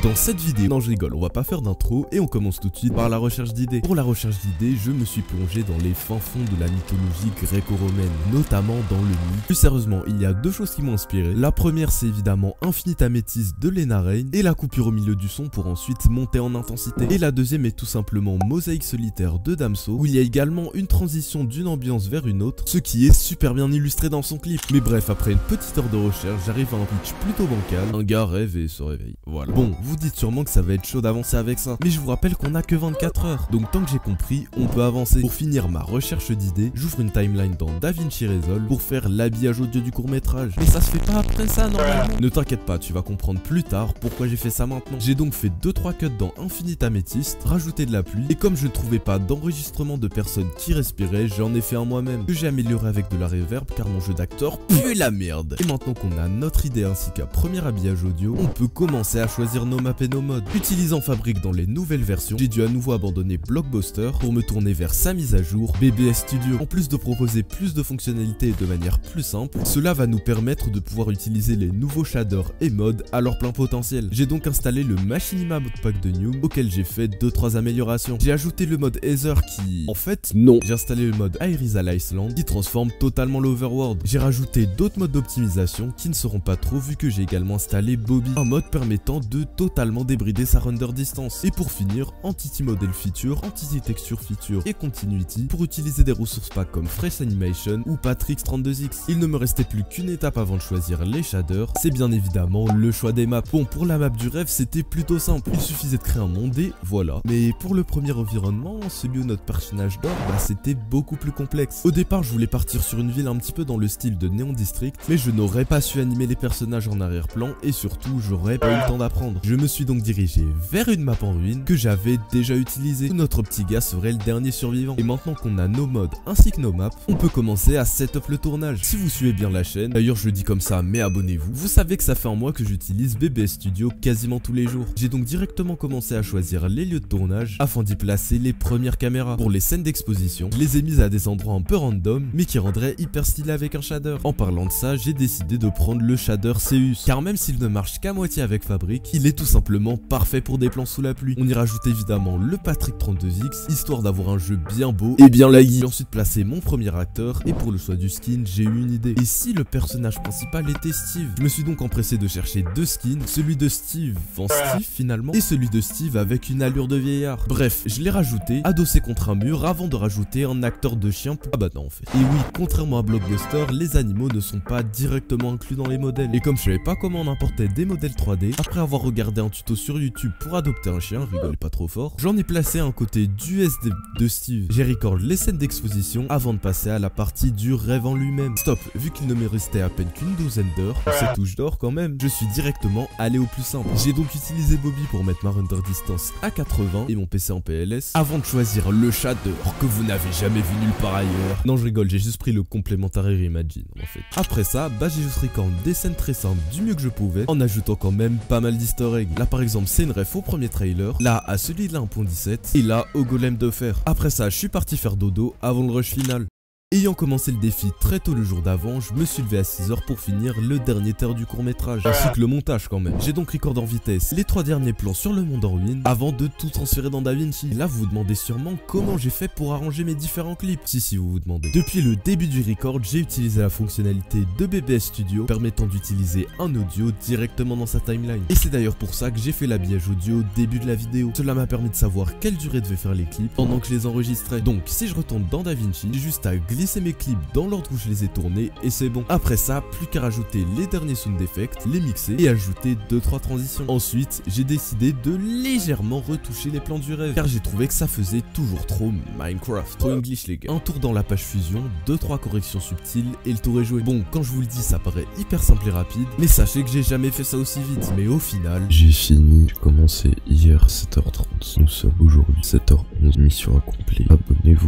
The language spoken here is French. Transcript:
Dans cette vidéo, non je rigole, on va pas faire d'intro et on commence tout de suite par la recherche d'idées. Pour la recherche d'idées, je me suis plongé dans les fins fonds de la mythologie gréco-romaine, notamment dans le mythe. Plus sérieusement, il y a deux choses qui m'ont inspiré. La première, c'est évidemment Infinite Amethyst de Lena Raine et la coupure au milieu du son pour ensuite monter en intensité. Et la deuxième est tout simplement Mosaïque solitaire de Damso, où il y a également une transition d'une ambiance vers une autre, ce qui est super bien illustré dans son clip. Mais bref, après une petite heure de recherche, j'arrive à un pitch plutôt bancal. Un gars rêve et se réveille. Voilà. Bon, vous dites sûrement que ça va être chaud d'avancer avec ça, mais je vous rappelle qu'on a que 24 heures. Donc tant que j'ai compris, on peut avancer. Pour finir ma recherche d'idées, j'ouvre une timeline dans DaVinci Resolve pour faire l'habillage audio du court-métrage. Mais ça se fait pas après ça normalement. Ne t'inquiète pas, tu vas comprendre plus tard pourquoi j'ai fait ça maintenant. J'ai donc fait 2-3 cuts dans Infinite Amethyst, rajouté de la pluie, et comme je ne trouvais pas d'enregistrement de personnes qui respiraient, j'en ai fait un moi-même, que j'ai amélioré avec de la reverb car mon jeu d'acteur pue la merde. Et maintenant qu'on a notre idée ainsi qu'un premier habillage audio, on peut commencer à choisir nos maps et nos modes. Utilisant Fabric dans les nouvelles versions, j'ai dû à nouveau abandonner Blockbuster pour me tourner vers sa mise à jour, BBS Studio. En plus de proposer plus de fonctionnalités de manière plus simple, cela va nous permettre de pouvoir utiliser les nouveaux shaders et modes à leur plein potentiel. J'ai donc installé le Machinima Modpack de New, auquel j'ai fait 2-3 améliorations. J'ai ajouté le mode Ether qui... En fait, non. J'ai installé le mode Irizal Iceland qui transforme totalement l'overworld. J'ai rajouté d'autres modes d'optimisation qui ne seront pas trop vu que j'ai également installé Bobby, un mode permettant de totalement débrider sa render distance. Et pour finir, Entity Model Feature, Entity Texture Feature et Continuity pour utiliser des ressources packs comme Fresh Animation ou Patrix 32X. Il ne me restait plus qu'une étape avant de choisir les shaders, c'est bien évidemment le choix des maps. Bon, pour la map du rêve, c'était plutôt simple, il suffisait de créer un monde et voilà. Mais pour le premier environnement, celui où notre personnage dort, c'était beaucoup plus complexe. Au départ, je voulais partir sur une ville un petit peu dans le style de Neon District, mais je n'aurais pas su animer les personnages en arrière-plan et surtout, j'aurais pas eu le temps d'apprendre. Je me suis donc dirigé vers une map en ruine que j'avais déjà utilisée, où notre petit gars serait le dernier survivant. Et maintenant qu'on a nos modes ainsi que nos maps, on peut commencer à setup le tournage. Si vous suivez bien la chaîne, d'ailleurs je le dis comme ça, mais abonnez-vous, vous savez que ça fait un mois que j'utilise BBS Studio quasiment tous les jours. J'ai donc directement commencé à choisir les lieux de tournage afin d'y placer les premières caméras. Pour les scènes d'exposition, je les ai mises à des endroits un peu random, mais qui rendraient hyper stylé avec un shader. En parlant de ça, j'ai décidé de prendre le shader Zeus, car même s'il ne marche qu'à moitié avec Fabric, il est tout simplement parfait pour des plans sous la pluie. On y rajoute évidemment le Patrick 32X, histoire d'avoir un jeu bien beau et bien laggy. J'ai ensuite placé mon premier acteur, et pour le choix du skin, j'ai eu une idée. Et si le personnage principal était Steve? Je me suis donc empressé de chercher deux skins, celui de Steve en Steve finalement, et celui de Steve avec une allure de vieillard. Bref, je l'ai rajouté, adossé contre un mur, avant de rajouter un acteur de chien. Ah bah non en fait. Et oui, contrairement à Blockbuster, les animaux ne sont pas directement inclus dans les modèles. Et comme je savais pas comment on importait des modèles 3D, après avoir regardé un tuto sur YouTube pour adopter un chien, rigolez pas trop fort, j'en ai placé un côté du SD de Steve. J'ai record les scènes d'exposition avant de passer à la partie du rêve en lui-même. Stop, vu qu'il ne me restait à peine qu'une douzaine d'heures, c'est touche d'or quand même, je suis directement allé au plus simple. J'ai donc utilisé Bobby pour mettre ma render distance à 80 et mon PC en PLS, avant de choisir le shader que vous n'avez jamais vu nulle part ailleurs. Non je rigole, j'ai juste pris le complémentaire Imagine en fait. Après ça, j'ai juste record des scènes très simples du mieux que je pouvais, en ajoutant quand même pas mal d'easter eggs. Là par exemple c'est une ref au premier trailer, là à celui de la 1.17 et là au golem de fer. Après ça je suis parti faire dodo avant le rush final. Ayant commencé le défi très tôt le jour d'avant, je me suis levé à 6h pour finir le dernier tiers du court métrage, ainsi que le montage quand même. J'ai donc record en vitesse les 3 derniers plans sur le monde en ruine, avant de tout transférer dans DaVinci. Et là vous vous demandez sûrement comment j'ai fait pour arranger mes différents clips. Si vous vous demandez. Depuis le début du record, j'ai utilisé la fonctionnalité de BBS Studio, permettant d'utiliser un audio directement dans sa timeline. Et c'est d'ailleurs pour ça que j'ai fait l'habillage audio au début de la vidéo. Cela m'a permis de savoir quelle durée devait faire les clips pendant que je les enregistrais. Donc si je retourne dans DaVinci, j'ai juste à glisser mes clips dans l'ordre où je les ai tournés et c'est bon. Après ça, plus qu'à rajouter les derniers sound effects, les mixer et ajouter 2-3 transitions. Ensuite, j'ai décidé de légèrement retoucher les plans du rêve, car j'ai trouvé que ça faisait toujours trop Minecraft. Trop English les gars. Un tour dans la page fusion, 2-3 corrections subtiles et le tour est joué. Bon, quand je vous le dis, ça paraît hyper simple et rapide, mais sachez que j'ai jamais fait ça aussi vite. Mais au final, j'ai fini. J'ai commencé hier 7h30. Nous sommes aujourd'hui 7h11. Mission accomplie. Abonnez-vous.